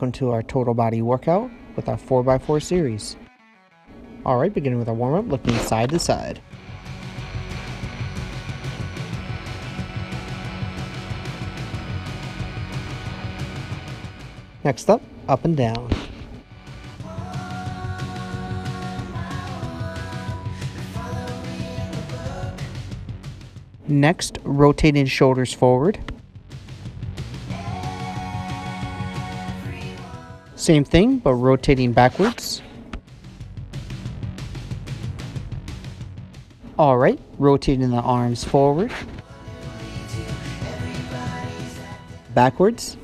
welcome to our total body workout with our 4x4 series. Alright, beginning with our warm-up, looking side to side. Next up and down. Next, rotating shoulders forward. Same thing, but rotating backwards. Alright, rotating the arms forward. Backwards.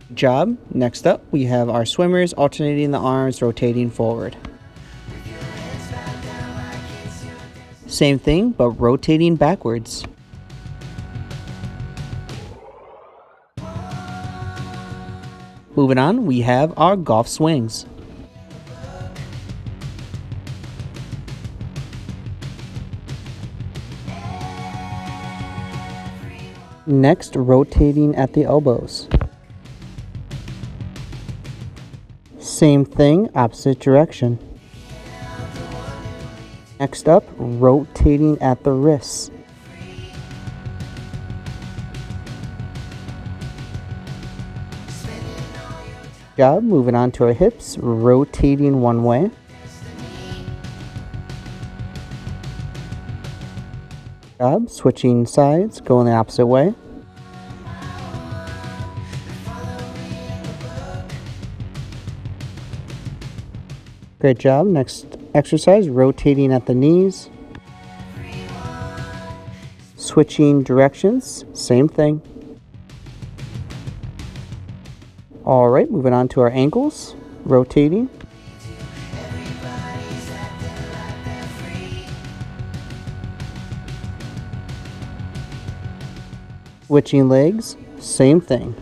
Good job. Next up, we have our swimmers alternating the arms, rotating forward. Same thing, but rotating backwards. Moving on, we have our golf swings. Next, rotating at the elbows. Same thing, opposite direction. Next up, rotating at the wrists. Good job. Moving on to our hips, rotating one way. Good job. Switching sides, going the opposite way. Great job. Next exercise, rotating at the knees. Switching directions, same thing. Alright, moving on to our ankles, rotating. Switching legs, same thing.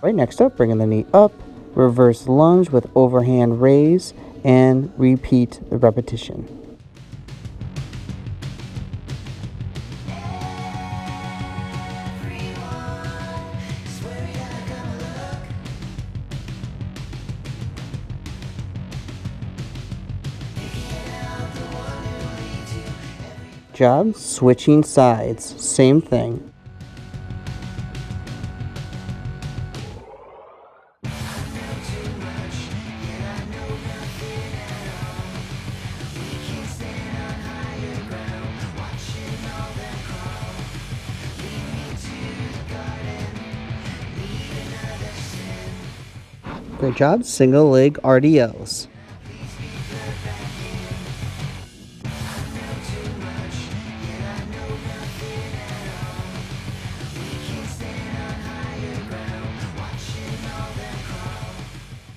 Right, next up, bringing the knee up, reverse lunge with overhand raise, and repeat the repetition. Job. Switching sides, same thing. Great job. Single leg RDLs.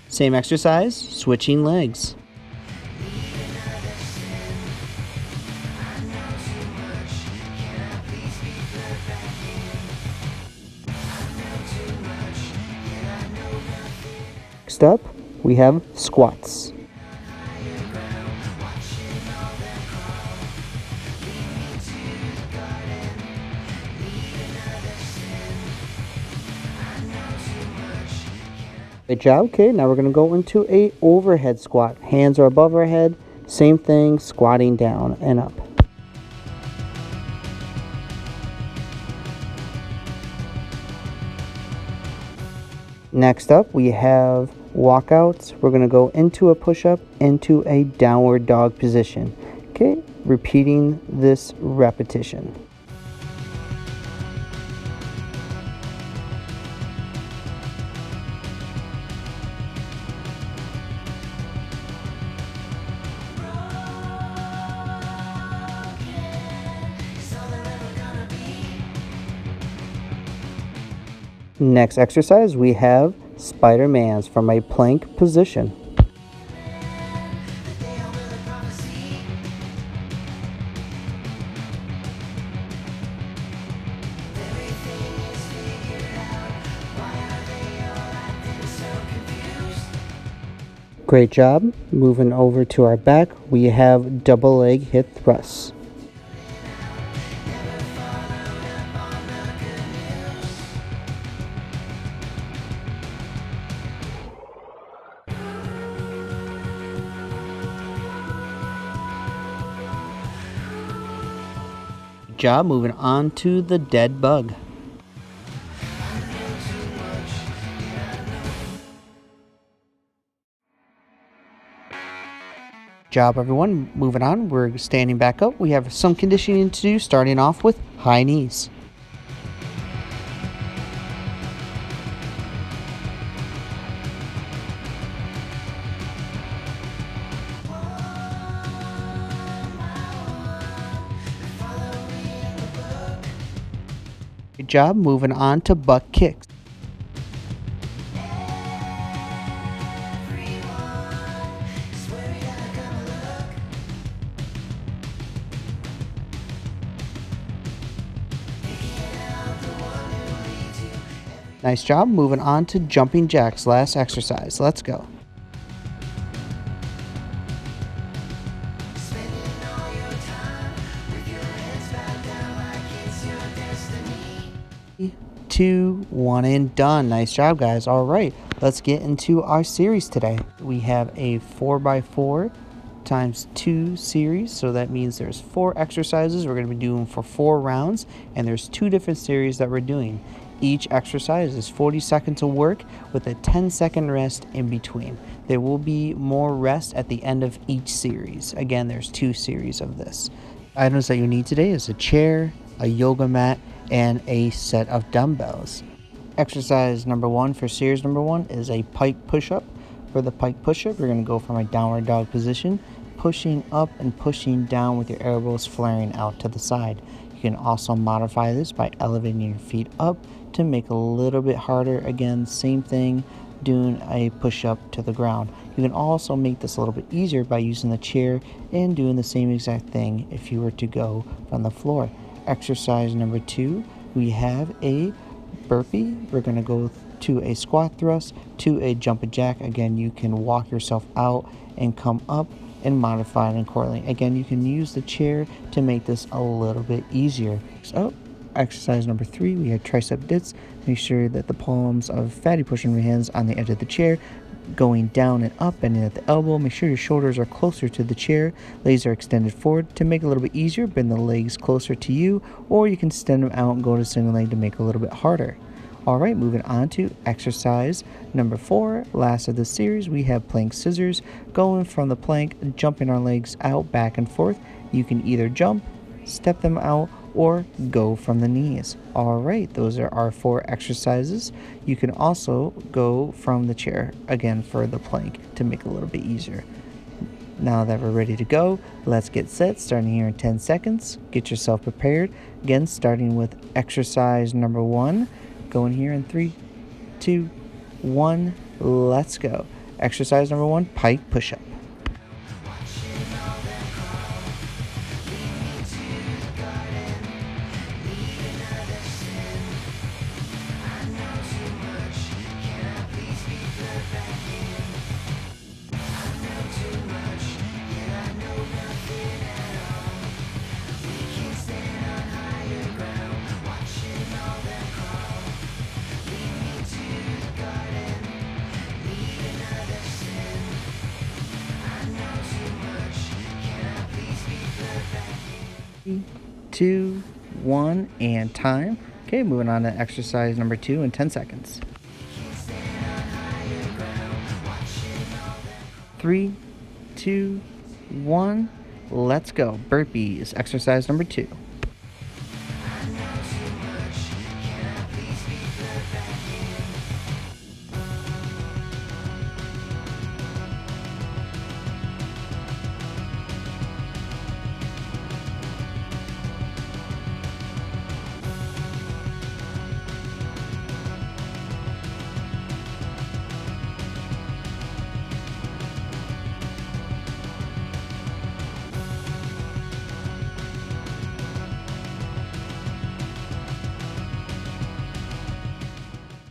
Same exercise, switching legs. Next up, we have squats. Good job. Okay, now we're going to go into a overhead squat. Hands are above our head. Same thing, squatting down and up. Next up, we have walkouts. We're going to go into a push-up, into a downward dog position. Okay, repeating this repetition. Next exercise, we have Spider-Mans from a plank position. Great job. Moving over to our back, we have double leg hip thrusts. Good job. Moving on to the dead bug. Job, everyone. Moving on, we're standing back up. We have some conditioning to do, starting off with high knees. Good job. Moving on to butt kicks. Nice job. Moving on to jumping jacks, last exercise. Let's go. Two, one, and done. Nice job, guys. All right, let's get into our series today. We have a 4x4 times 2 series, so that means there's 4 exercises we're going to be doing for 4 rounds, and there's 2 different series that we're doing. Each exercise is 40 seconds of work with a 10-second rest in between. There will be more rest at the end of each series. Again, there's 2 series of this. Items that you need today is a chair, a yoga mat, and a set of dumbbells. Exercise number 1 for series number 1 is a pike push-up. For the pike push-up, you're going to go from a downward dog position, pushing up and pushing down with your elbows flaring out to the side. You can also modify this by elevating your feet up to make it a little bit harder. Again, same thing, doing a push-up to the ground. You can also make this a little bit easier by using the chair and doing the same exact thing if you were to go from the floor. Exercise number 2, we have a burpee. We're going to go to a squat thrust to a jumping jack. Again, you can walk yourself out and come up and modify it accordingly. Again, you can use the chair to make this a little bit easier. So, exercise number 3, we have tricep dips. Make sure that the palms of fatty pushing your hands on the edge of the chair, going down and up and in at the elbow. Make sure your shoulders are closer to the chair. Legs are extended forward. To make it a little bit easier, bend the legs closer to you, or you can extend them out and go to single leg to make it a little bit harder. All right, moving on to exercise number 4, last of the series, we have plank scissors. Going from the plank, jumping our legs out, back and forth. You can either jump, step them out, or go from the knees. All right, those are our 4 exercises. You can also go from the chair, again, for the plank to make it a little bit easier. Now that we're ready to go, let's get set, starting here in 10 seconds. Get yourself prepared. Again, starting with exercise number 1. Going here in 3, 2, 1, let's go. Exercise number 1, pike push-up. Three, 2, 1, and time. Okay, moving on to exercise number 2 in 10 seconds. 3, 2, 1, let's go. Burpees, exercise number 2.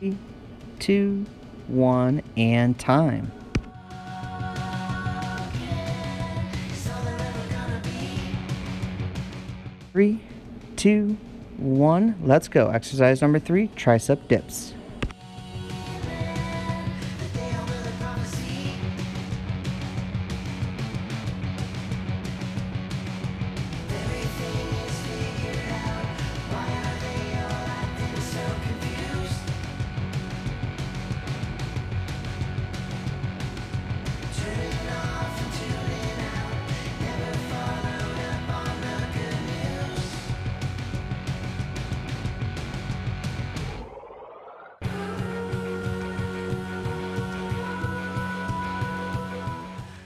Three, 2, 1, and time. 3, 2, 1, let's go. Exercise number 3, tricep dips.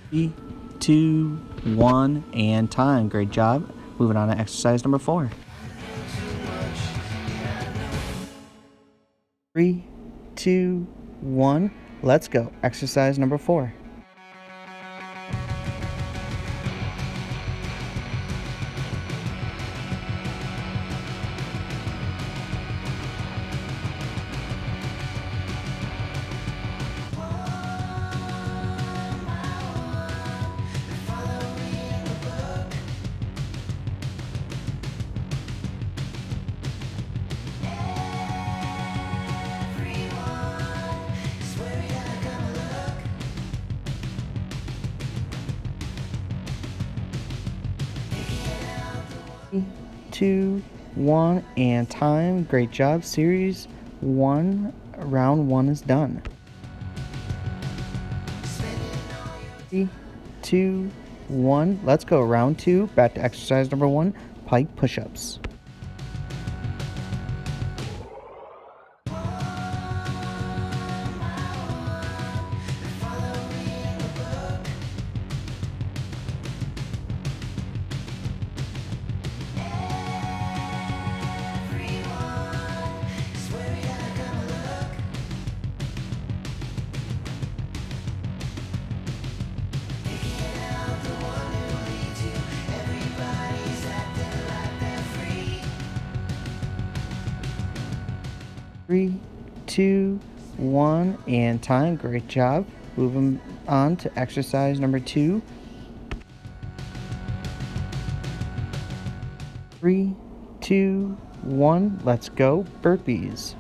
Three, 2, 1, and time. Great job. Moving on to exercise number 4. 3, 2, 1, let's go. Exercise number 4. Three, 2, 1, and time. Great job. Series 1, round 1 is done. 3, 2, 1, let's go. Round 2, back to exercise number 1, pike push-ups. Three, 2, 1, and time. Great job. Moving on to exercise number 2. 3, 2, 1, let's go. Burpees.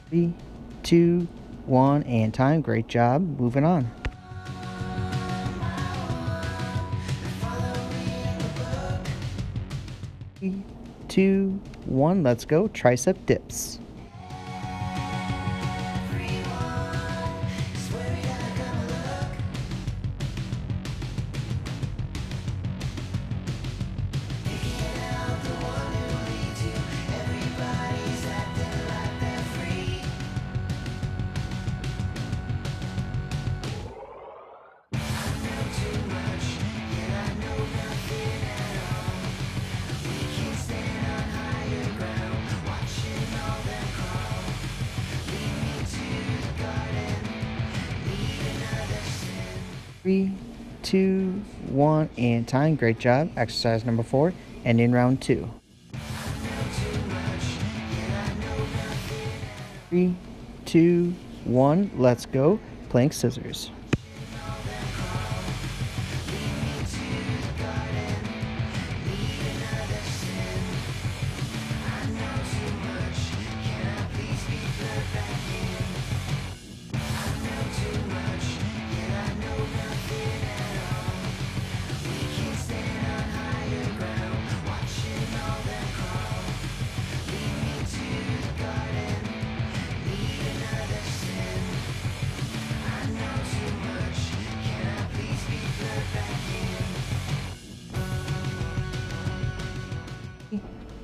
Three, 2, 1, and time. Great job. Moving on. 3, 2, 1, let's go. Tricep dips. Three, 2, 1, and time. Great job. Exercise number 4, ending round 2. 3, 2, 1, let's go. Plank scissors.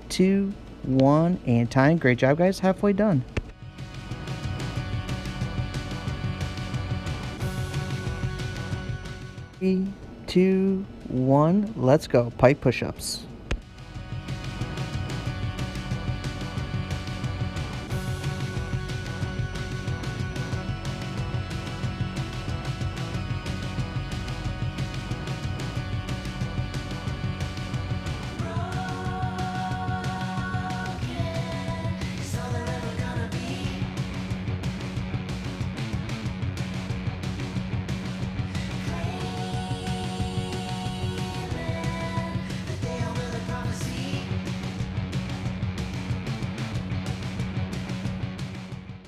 Two, 1, and time. Great job, guys. Halfway done. 3, 2, 1, let's go. Pike push-ups.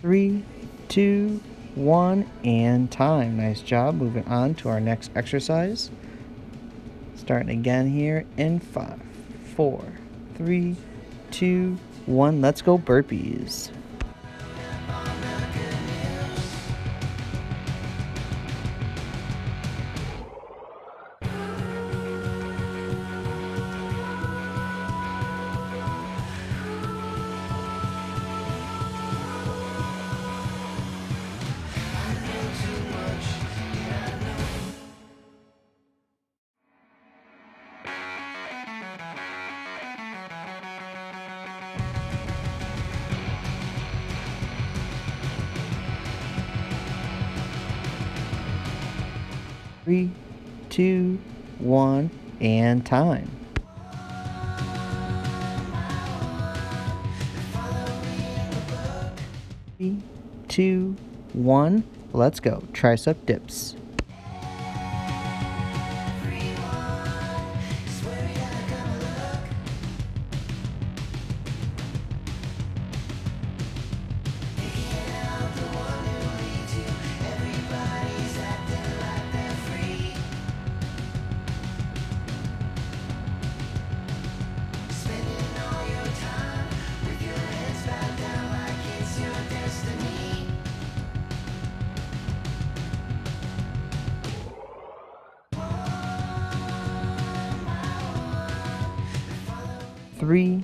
3, 2, 1, and time. Nice job. Moving on to our next exercise. Starting again here in 5, 4, 3, 2, 1. Let's go burpees. 3, 2, 1, and time. 3, 2, 1, let's go. Tricep dips. 3,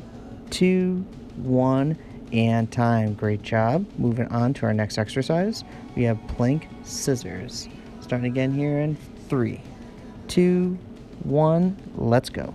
2, 1, and time. Great job. Moving on to our next exercise. We have plank scissors. Starting again here in 3, 2, 1, let's go.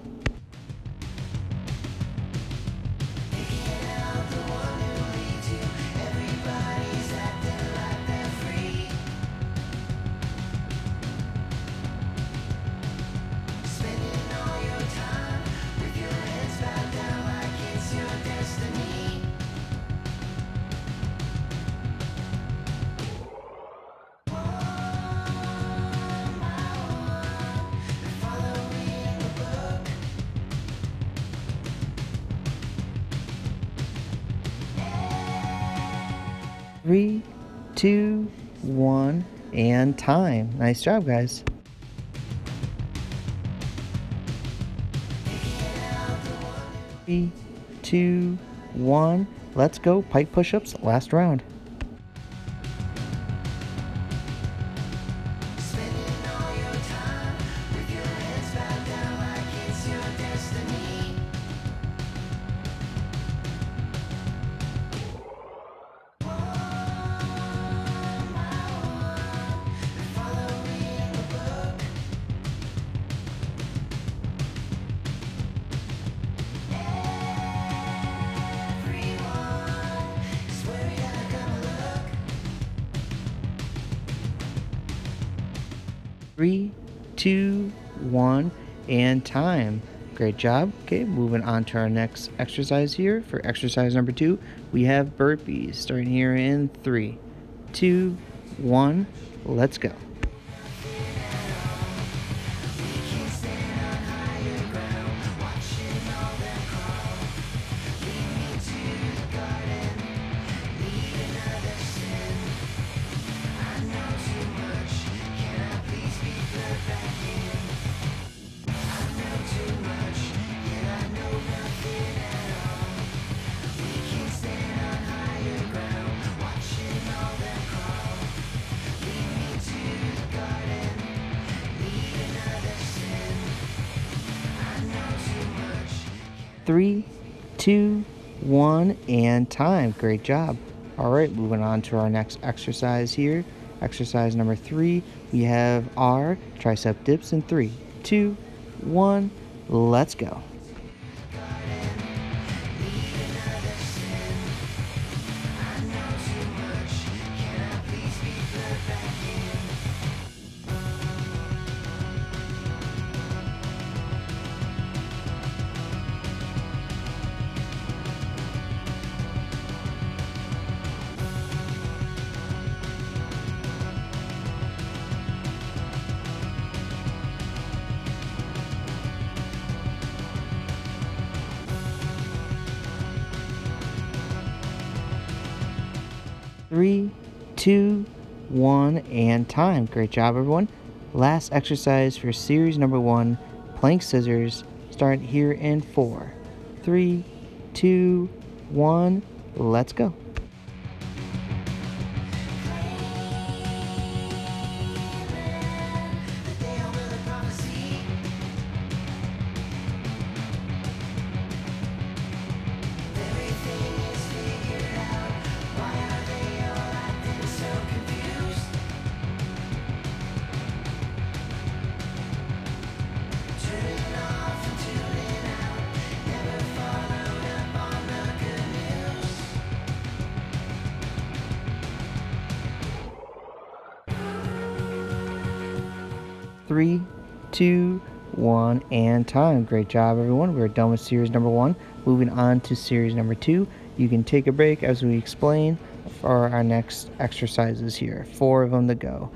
3, 2, 1, and time. Nice job, guys. 3, 2, 1, let's go. Pike push-ups, last round. 3, 2, 1, and time. Great job. Okay, moving on to our next exercise here. For exercise number 2, we have burpees. Starting here in 3, 2, 1, let's go. 3, 2, 1, and time. Great job. All right, moving on to our next exercise here. Exercise number 3, we have our tricep dips in 3, 2, 1, let's go. Three, two, one, and time. Great job, everyone. Last exercise for series number 1, plank scissors. Start here in 4, 3, 2, 1, let's go. Three, two, one, and time. Great job, everyone. We're done with series number 1. Moving on to series number 2. You can take a break as we explain for our next exercises here. 4 of them to go.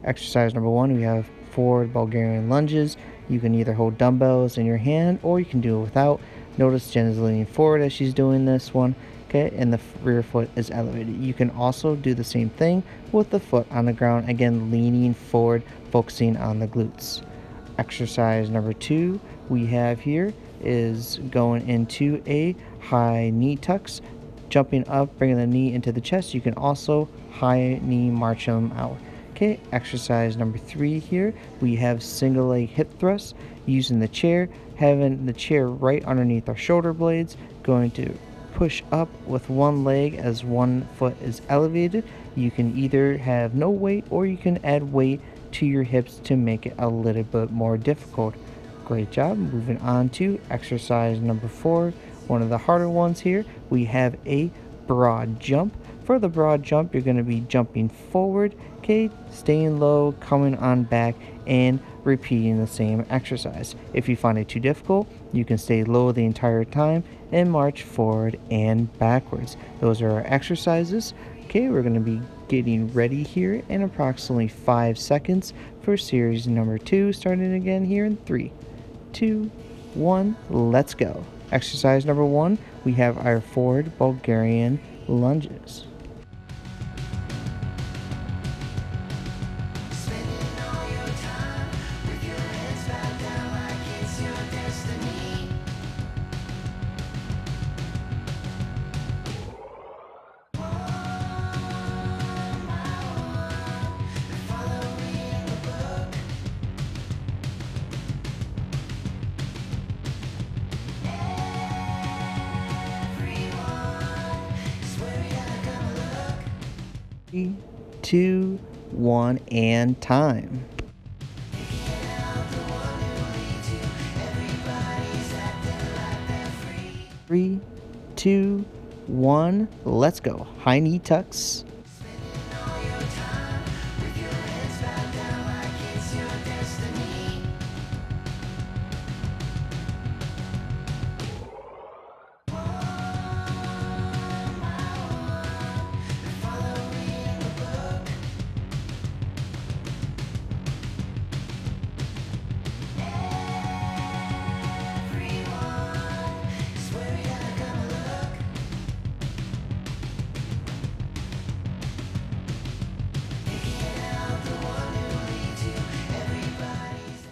Exercise number 1, we have forward Bulgarian lunges. You can either hold dumbbells in your hand or you can do it without. Notice Jen is leaning forward as she's doing this one. Okay, and the rear foot is elevated. You can also do the same thing with the foot on the ground, again leaning forward, focusing on the glutes. Exercise number 2 we have here is going into a high knee tucks, jumping up, bringing the knee into the chest. You can also high knee march them out. Okay, exercise number 3 here, we have single leg hip thrusts using the chair, having the chair right underneath our shoulder blades, going to push up with one leg as one foot is elevated. You can either have no weight or you can add weight to your hips to make it a little bit more difficult. Great job. Moving on to exercise number 4, one of the harder ones here. We have a broad jump. For the broad jump, you're going to be jumping forward, okay, staying low, coming on back, and repeating the same exercise. If you find it too difficult, you can stay low the entire time and march forward and backwards. Those are our exercises. Okay, we're going to be getting ready here in approximately 5 seconds for series number 2, starting again here in 3, 2, 1, let's go. Exercise number 1, we have our forward Bulgarian lunges. Three, two, one, and time. Three, two, one, let's go. High knee tucks.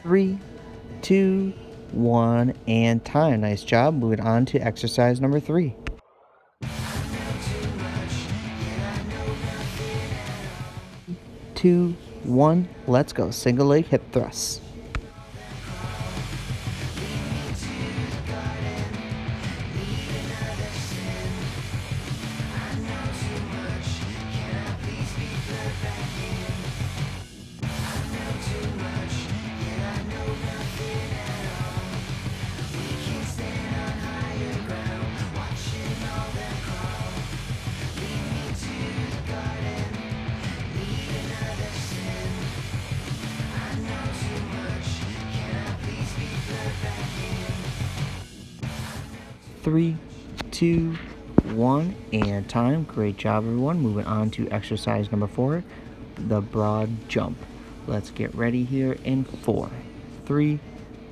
Three, two, one, and time. Nice job. Moving on to exercise number 3. 2, 1, let's go. Single leg hip thrusts. 3, 2, 1, and time. Great job, everyone. Moving on to exercise number 4, the broad jump. Let's get ready here in 4, 3,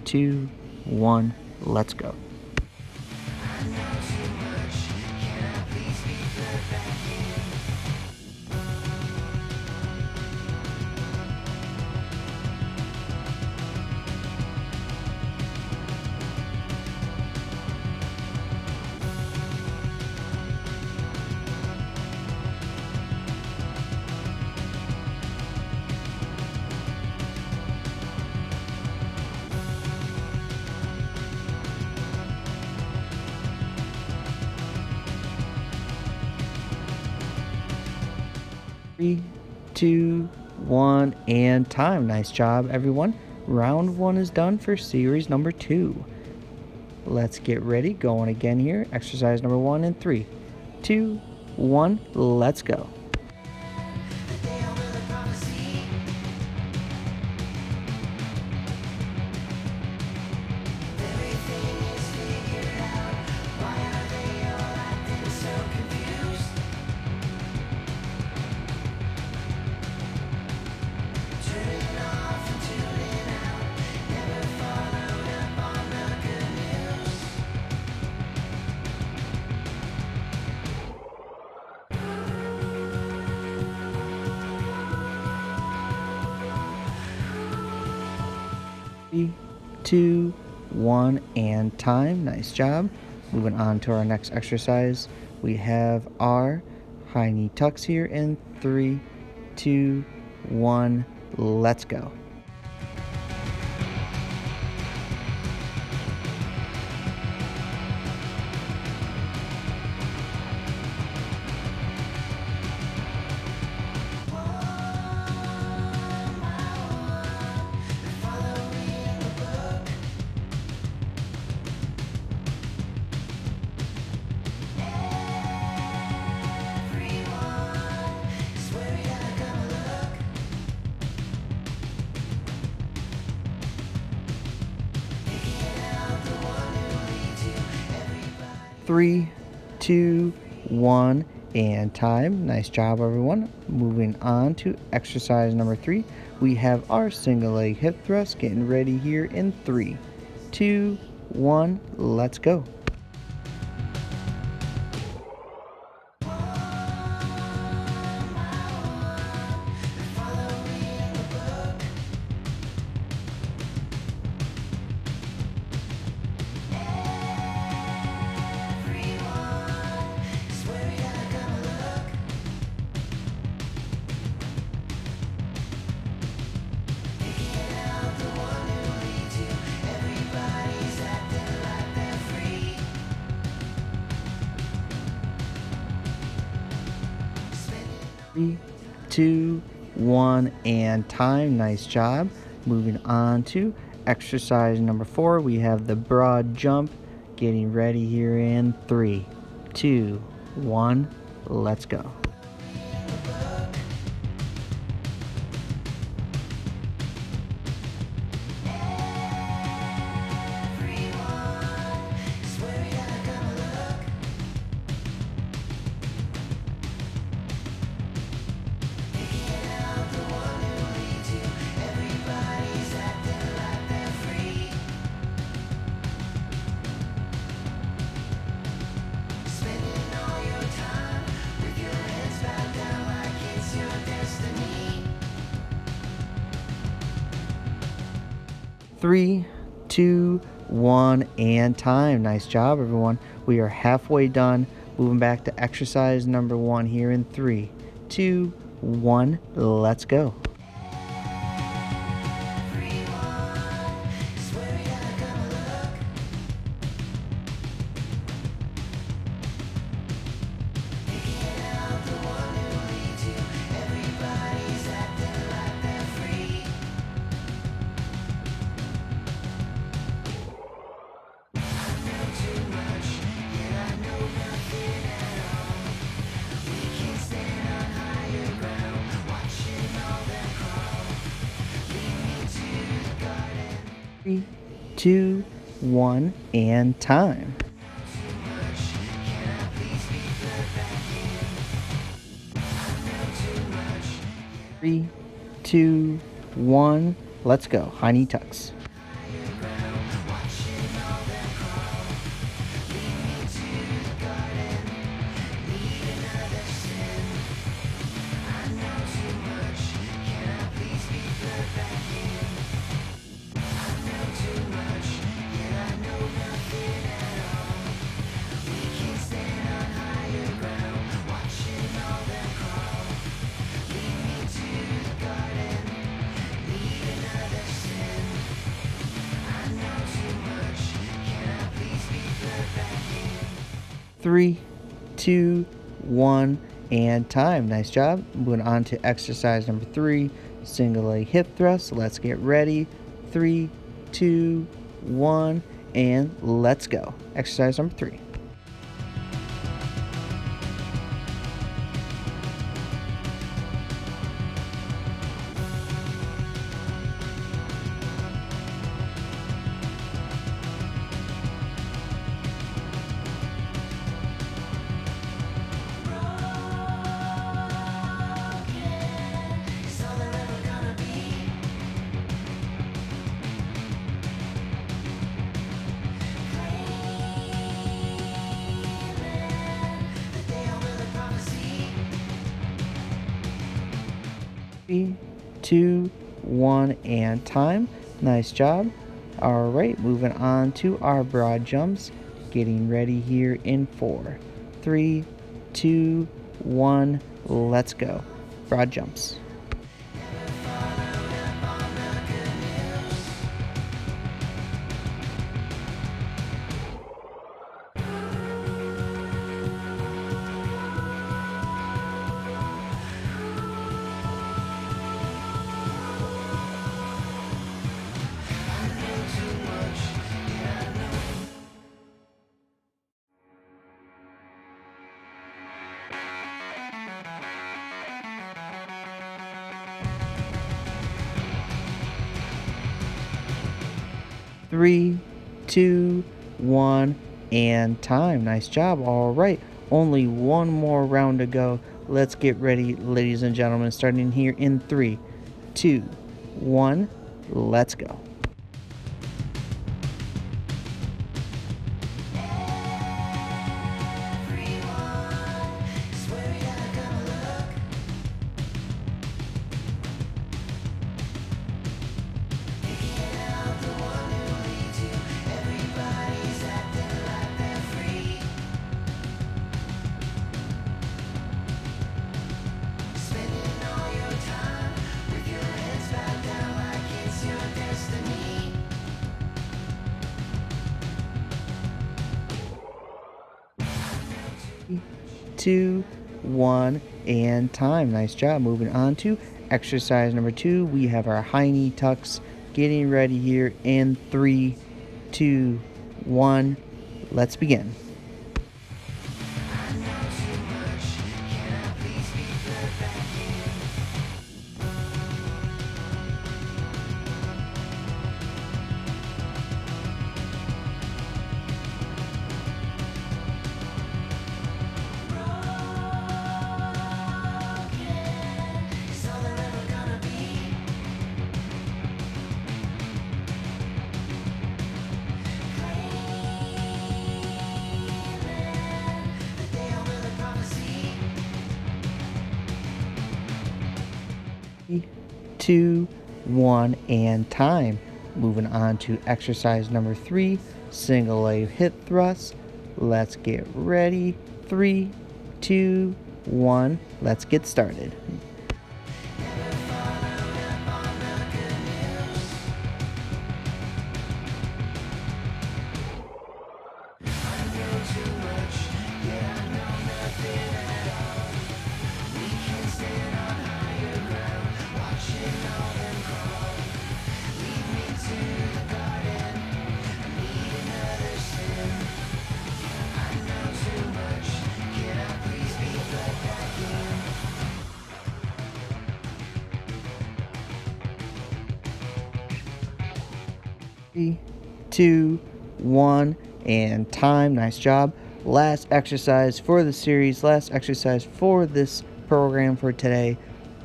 2, 1, let's go. 3, 2, 1, and time. Nice job, everyone. Round 1 is done for series number 2. Let's get ready. Going again here. Exercise number 1 in 3, 2, 1, let's go. 3, 2, 1, and time. Nice job. Moving on to our next exercise. We have our high knee tucks here in 3, 2, 1, let's go. 3, 2, 1, and time. Nice job, everyone. Moving on to exercise number 3. We have our single leg hip thrust. Getting ready here in 3, 2, 1, let's go. 3, 2, 1, and time. Nice job. Moving on to exercise number 4. We have the broad jump. Getting ready here in 3, 2, 1, let's go. 3, 2, 1, and time. Nice job, everyone. We are halfway done. Moving back to exercise number 1 here in 3, 2, 1, let's go. 3, 2, 1, and time. 3, 2, 1. Let's go. High knee tucks. 3, 2, 1, and time. Nice job. Moving on to exercise number 3, single leg hip thrust. Let's get ready. 3, 2, 1, and let's go. Exercise number 3. 3, 2, 1, and time. Nice job. All right, moving on to our broad jumps. Getting ready here in 4, 3, 2, 1. Let's go. Broad jumps. 3, 2, 1, and time. Nice job. All right, only one more round to go. Let's get ready, ladies and gentlemen, starting here in 3, 2, 1. Let's go. 2, 1, and time. Nice job. Moving on to exercise number 2. We have our high knee tucks. Getting ready here in 3, 2, 1. Let's begin. 2, 1, and time. Moving on to exercise number 3, single leg hip thrust. Let's get ready. 3, 2, 1. Let's get started. 3, 2, 1, and time. Nice job. Last exercise for the series, last exercise for this program for today.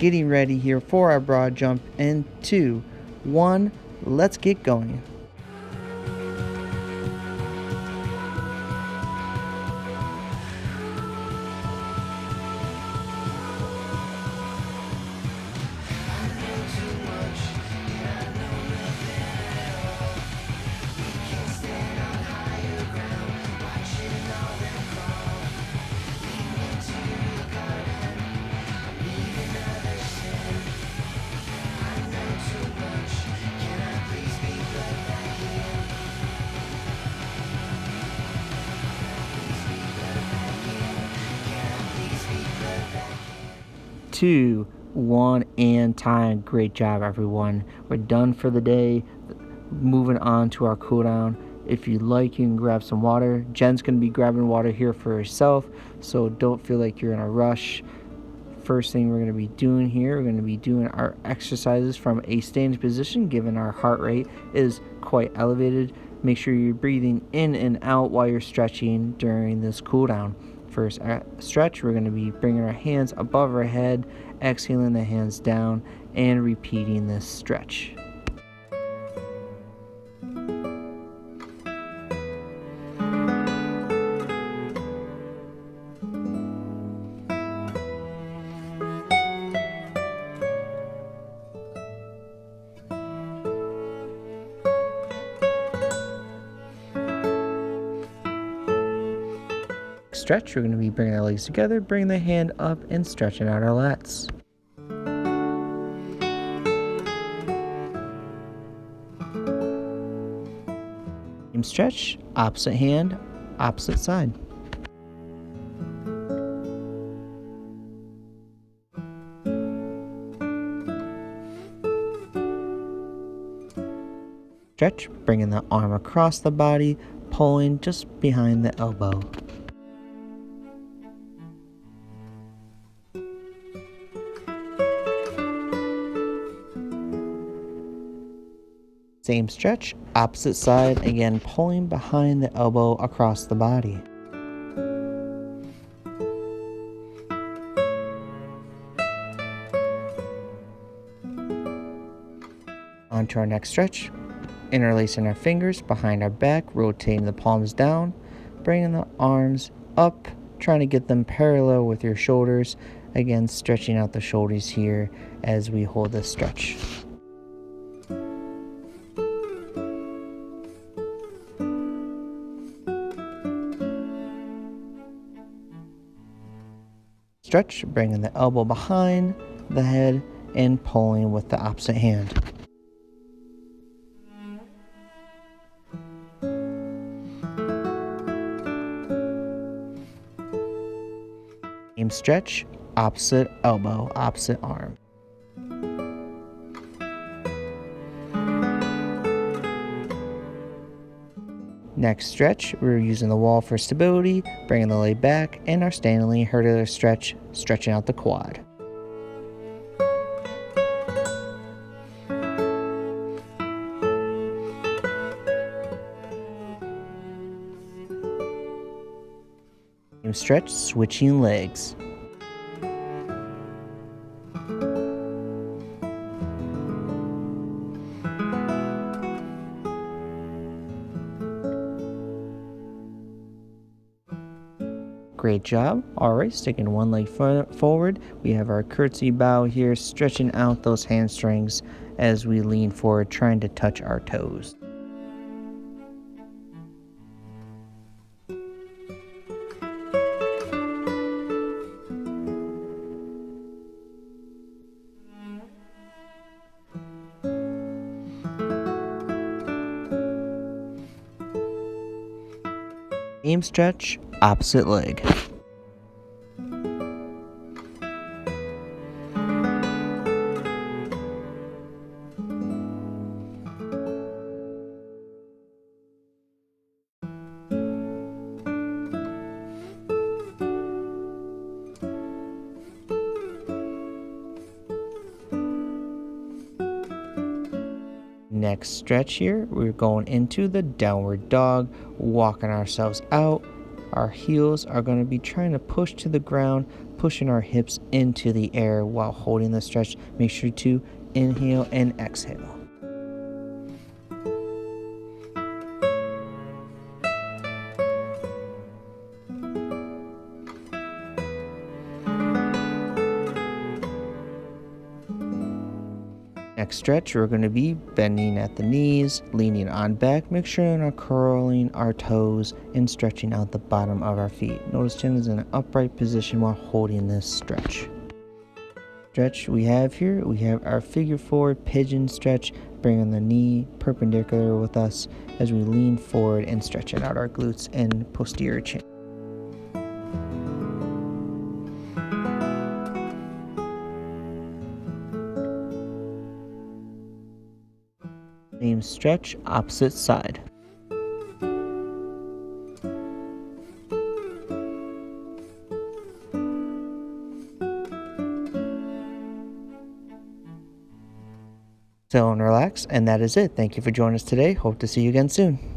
getting ready here for our broad jump in 2, 1, let's get going. Two, one, and time. Great job, everyone. We're done for the day. Moving on to our cooldown. If you like, you can grab some water. Jen's going to be grabbing water here for herself, so don't feel like you're in a rush. First thing we're going to be doing here, we're going to be doing our exercises from a standing position, given our heart rate is quite elevated. Make sure you're breathing in and out while you're stretching during this cooldown. First stretch, we're going to be bringing our hands above our head, exhaling the hands down, and repeating this stretch. Stretch, we're going to be bringing our legs together, bringing the hand up and stretching out our lats. Same stretch, opposite hand, opposite side. Stretch, bringing the arm across the body, pulling just behind the elbow. Same stretch, opposite side, again pulling behind the elbow across the body. On to our next stretch, interlacing our fingers behind our back, rotating the palms down, bringing the arms up, trying to get them parallel with your shoulders. Again, stretching out the shoulders here as we hold this stretch. Stretch, bringing the elbow behind the head and pulling with the opposite hand. Same stretch, opposite elbow, opposite arm. Next stretch, we're using the wall for stability, bringing the leg back, and our standing herder stretch, stretching out the quad. Same stretch, switching legs. Great job. Alright, sticking one leg forward. We have our curtsy bow here, stretching out those hamstrings as we lean forward, trying to touch our toes. Same stretch, opposite leg. Next stretch here, we're going into the downward dog, walking ourselves out, Our heels are going to be trying to push to the ground, pushing our hips into the air while holding the stretch. Make sure to inhale and exhale. Next stretch, we're going to be bending at the knees, leaning on back. Make sure you're not curling our toes and stretching out the bottom of our feet. Notice chin is in an upright position while holding this stretch. Stretch we have here, we have our figure four pigeon stretch, bringing the knee perpendicular with us as we lean forward and stretching out our glutes and posterior chin. Same stretch, opposite side. So and relax, and that is it. Thank you for joining us today. Hope to see you again soon.